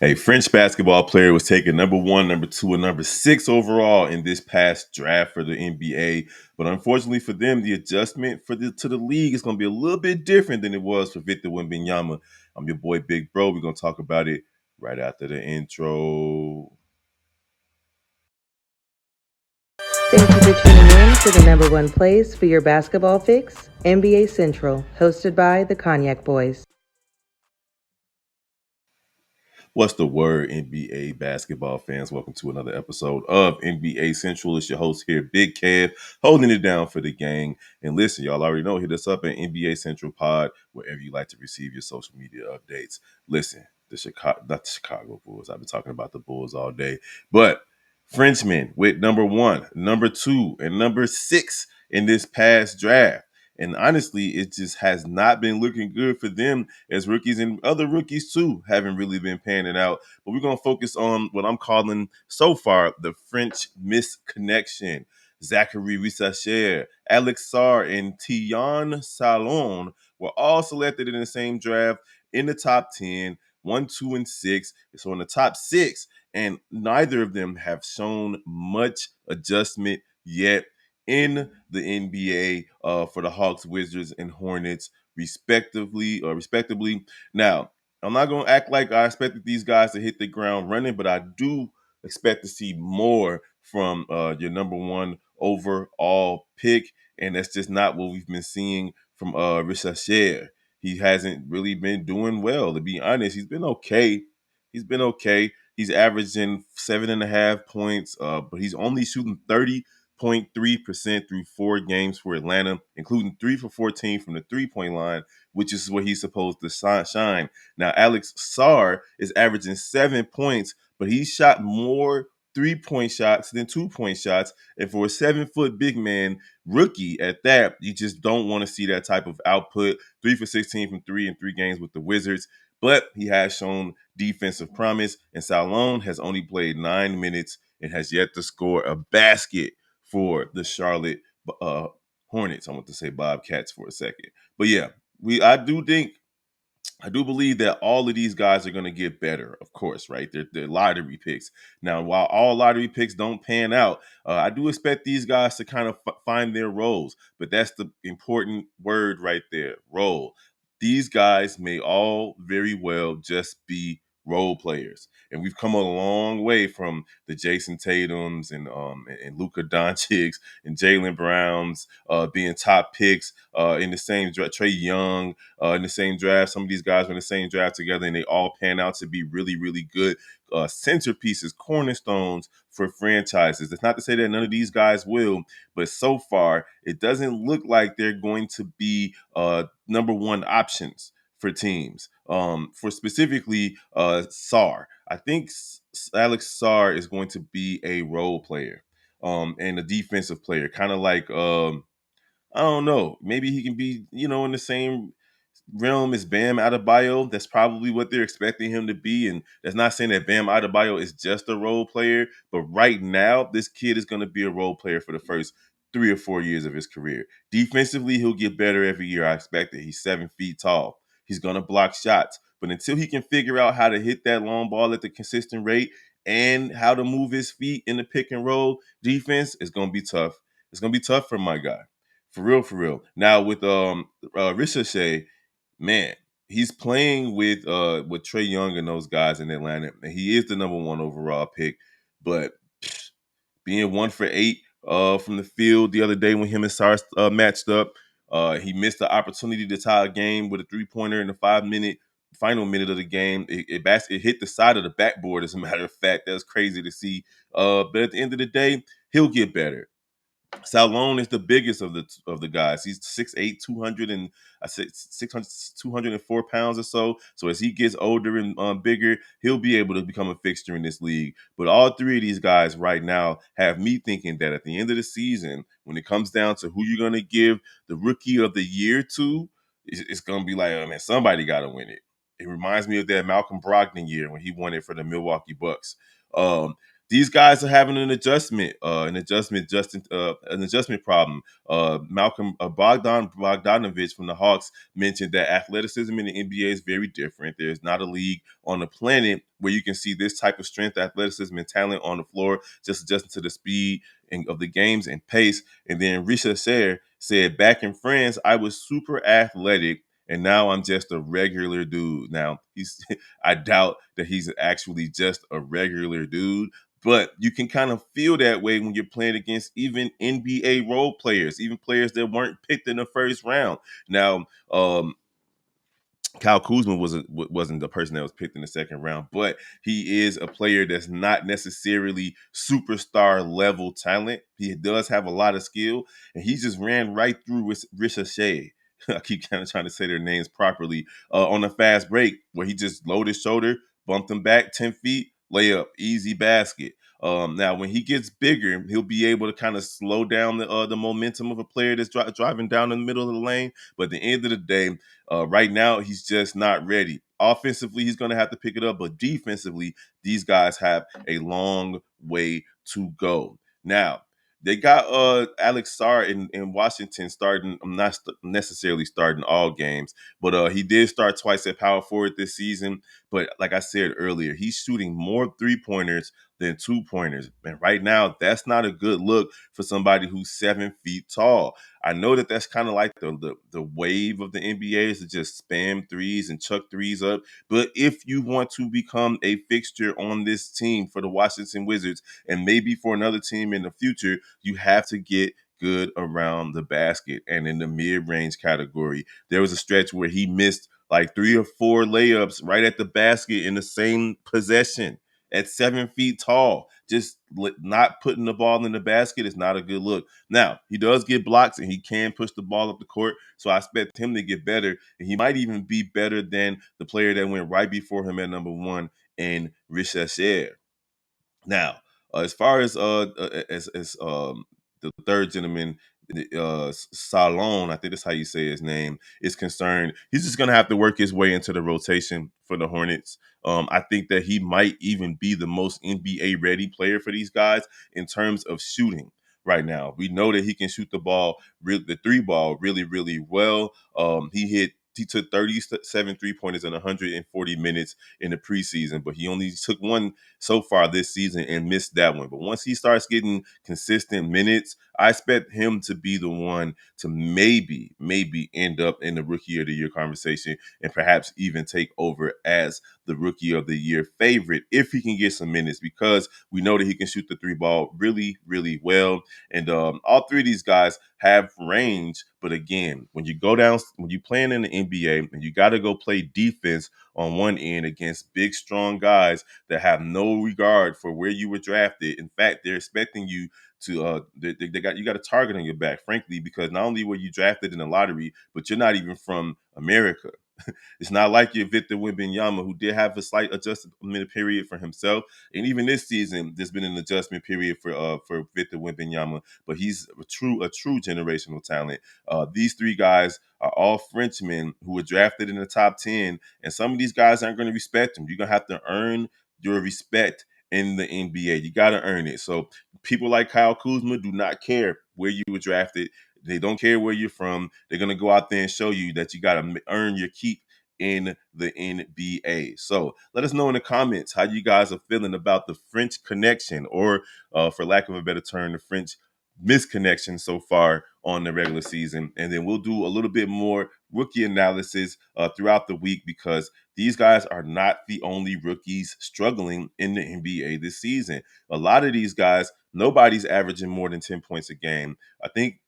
A French basketball player was taken number one, number two, and number six overall in this past draft for the NBA. But unfortunately for them, the adjustment to the league is going to be a little bit different than it was for Victor Wembanyama. I'm your boy Big Bro. We're going to talk about it right after the intro. Thank you for tuning in to the number one place for your basketball fix, NBA Central, hosted by the Cognac Boys. What's the word, NBA basketball fans? Welcome to another episode of NBA Central. It's your host here, Big Kev, holding it down for the gang. And listen, y'all already know, hit us up at NBA Central Pod, wherever you like to receive your social media updates. Listen, not the Chicago Bulls. I've been talking about the Bulls all day. But Frenchmen with number one, number two, and number six in this past draft. And honestly, it just has not been looking good for them as rookies, and other rookies too haven't really been panning out. But we're going to focus on what I'm calling so far the French misconnection. Zaccharie, Risacher, Alex Sarr, and Tidjane Salaun were all selected in the same draft in the top 10, 1, 2, and 6. So in the top six, and neither of them have shown much adjustment yet in the NBA for the Hawks, Wizards, and Hornets, respectively. Now, I'm not going to act like I expected these guys to hit the ground running, but I do expect to see more from your number one overall pick, and that's just not what we've been seeing from Risacher. He hasn't really been doing well, to be honest. He's been okay. He's averaging 7.5 points, but he's only shooting 30.3% through 4 games for Atlanta, including 3 for 14 from the 3-point line, which is where he's supposed to shine. Now, Alex Sarr is averaging 7 points, but he shot more 3-point shots than 2-point shots. And for a 7-foot big man, rookie at that, you just don't want to see that type of output. 3 for 16 from three in 3 games with the Wizards. But he has shown defensive promise, and Salaun has only played 9 minutes and has yet to score a basket for the Charlotte Hornets. I want to say Bobcats for a second. But yeah, I do believe that all of these guys are going to get better, of course, right? They're lottery picks. Now, while all lottery picks don't pan out, I do expect these guys to kind of find their roles. But that's the important word right there, role. These guys may all very well just be role players. And we've come a long way from the Jason Tatums and Luka Doncic's and Jaylen Browns being top picks in the same Trey Young in the same draft. Some of these guys were in the same draft together, and they all pan out to be really, really good centerpieces, cornerstones for franchises. That's not to say that none of these guys will, but so far, it doesn't look like they're going to be number one options for teams. For specifically Sarr, I think Alex Sarr is going to be a role player and a defensive player, kind of like I don't know. Maybe he can be, in the same realm as Bam Adebayo. That's probably what they're expecting him to be. And that's not saying that Bam Adebayo is just a role player, but right now, this kid is going to be a role player for the first 3 or 4 years of his career. Defensively, he'll get better every year. I expect it. He's 7 feet tall. He's going to block shots. But until he can figure out how to hit that long ball at the consistent rate and how to move his feet in the pick and roll defense, it's going to be tough. It's going to be tough for my guy. For real, for real. Now with Risacher, man, he's playing with Trey Young and those guys in Atlanta, and he is the number one overall pick. But being 1 for 8 from the field the other day when him and Sarr matched up, he missed the opportunity to tie a game with a 3-pointer in the 5-minute final minute of the game. It hit the side of the backboard, as a matter of fact. That was crazy to see. But at the end of the day, he'll get better. Salaun is the biggest of the guys. He's 6'8", 200 and I said 600, 204 pounds or so. So as he gets older and bigger, he'll be able to become a fixture in this league. But all three of these guys right now have me thinking that at the end of the season, when it comes down to who you're going to give the rookie of the year to, it's going to be like, oh man, somebody got to win it. It reminds me of that Malcolm Brogdon year when he won it for the Milwaukee Bucks. these guys are having an adjustment problem. Malcolm Bogdanovich from the Hawks mentioned that athleticism in the NBA is very different. There's not a league on the planet where you can see this type of strength, athleticism, and talent on the floor, just adjusting to the speed of the games and pace. And then Risacher said, back in France, I was super athletic, and now I'm just a regular dude. Now he's I doubt that he's actually just a regular dude, but you can kind of feel that way when you're playing against even NBA role players, even players that weren't picked in the first round. Now, Kyle Kuzma wasn't the person that was picked in the second round, but he is a player that's not necessarily superstar level talent. He does have a lot of skill, and he just ran right through with Risacher. I keep kind of trying to say their names properly on a fast break where he just lowered his shoulder, bumped him back 10 feet, layup, easy basket. Now, when he gets bigger, he'll be able to kind of slow down the momentum of a player that's driving down in the middle of the lane. But at the end of the day, right now, he's just not ready. Offensively, he's going to have to pick it up, but defensively, these guys have a long way to go. Now, they got Alex Sarr in Washington starting. I'm not necessarily starting all games, but he did start twice at power forward this season. But like I said earlier, he's shooting more 3 pointers than 2 pointers. And right now, that's not a good look for somebody who's 7 feet tall. I know that that's kind of like the wave of the NBA is to just spam threes and chuck threes up. But if you want to become a fixture on this team for the Washington Wizards and maybe for another team in the future, you have to get good around the basket and in the mid-range category. There was a stretch where he missed like 3 or 4 layups right at the basket in the same possession at 7 feet tall. Just not putting the ball in the basket is not a good look. Now, he does get blocks and he can push the ball up the court. So I expect him to get better. And he might even be better than the player that went right before him at number one in Risacher. Now, as far as the third gentleman, Salaun, I think that's how you say his name, is concerned, he's just gonna have to work his way into the rotation for the Hornets. I think that he might even be the most NBA ready player for these guys in terms of shooting. Right now, we know that he can shoot the three ball, really, really well. He took 37 3 pointers in 140 minutes in the preseason, but he only took one so far this season and missed that one. But once he starts getting consistent minutes, I expect him to be the one to maybe end up in the rookie of the year conversation and perhaps even take over as the rookie of the year favorite if he can get some minutes, because we know that he can shoot the three ball really, really well. And all three of these guys have range. But again, when you playing in the NBA and you got to go play defense on one end against big, strong guys that have no regard for where you were drafted. In fact, they're expecting you to you got a target on your back, frankly, because not only were you drafted in the lottery, but you're not even from America. It's not like your Victor Wembanyama, who did have a slight adjustment period for himself, and even this season, there's been an adjustment period for Victor Wembanyama. But he's a true generational talent. These three guys are all Frenchmen who were drafted in the top 10, and some of these guys aren't going to respect them. You're gonna have to earn your respect in the NBA. You got to earn it. So people like Kyle Kuzma do not care where you were drafted. They don't care where you're from. They're going to go out there and show you that you got to earn your keep in the NBA. So let us know in the comments how you guys are feeling about the French connection, or for lack of a better term, the French misconnection so far on the regular season. And then we'll do a little bit more rookie analysis throughout the week, because these guys are not the only rookies struggling in the NBA this season. A lot of these guys, nobody's averaging more than 10 points a game. I think,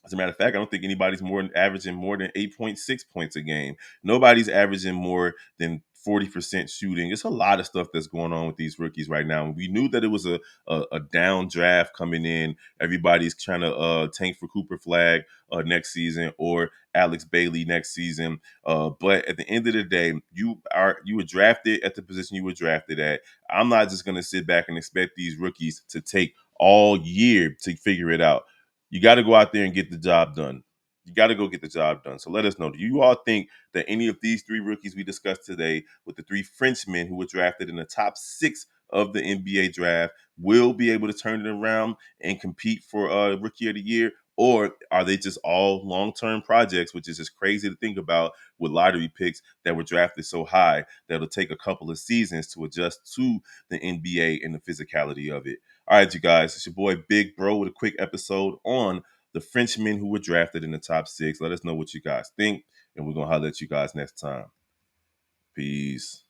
as a matter of fact, I don't think anybody's averaging more than 8.6 points a game. Nobody's averaging more than 40% shooting. It's a lot of stuff that's going on with these rookies right now. And we knew that it was a down draft coming in. Everybody's trying to tank for Cooper Flag next season, or Alex Bailey next season. But at the end of the day, you were drafted at the position you were drafted at. I'm not just going to sit back and expect these rookies to take all year to figure it out. You got to go out there and get the job done. You got to go get the job done. So let us know. Do you all think that any of these three rookies we discussed today, with the three Frenchmen who were drafted in the top 6 of the NBA draft will be able to turn it around and compete for Rookie of the Year? Or are they just all long-term projects, which is just crazy to think about with lottery picks that were drafted so high that it'll take a couple of seasons to adjust to the NBA and the physicality of it? All right, you guys, it's your boy Big Bro with a quick episode on the Frenchmen who were drafted in the top 6. Let us know what you guys think, and we're going to holler at you guys next time. Peace.